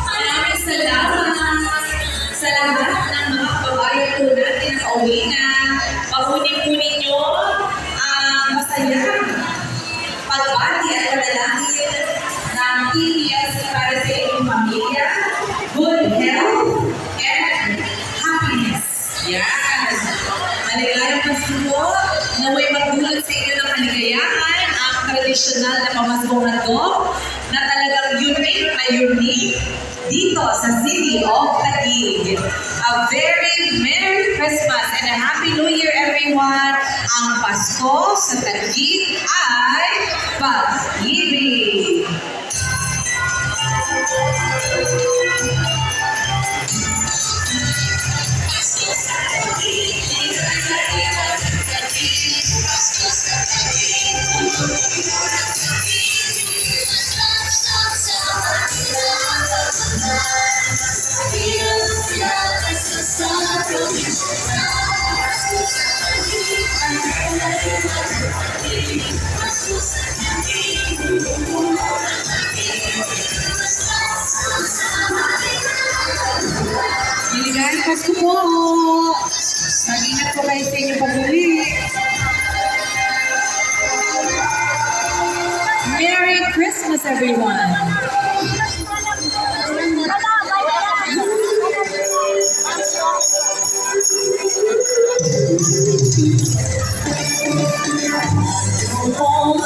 Maraming salamat sa lahat ng mga kabayan po natin na pauwi na. Pahunin-hunin nyo ang masayang pagbati at panalangin ng PBS para sa inyong pamilya, good health, and happiness. Yan! Maligayang Pasko po, naway magdulot sa inyo ng kaligayahan ang tradisyonal na pamaskong handog na talagang unique dito sa City of Taguig. A very Merry Christmas and a Happy New Year everyone! Ang Pasko sa Taguig ay pag-ibig! Maligayang Pasko po! Mag-ingat po kayo sa inyong pag-uwi. Merry Christmas, everyone! Oh,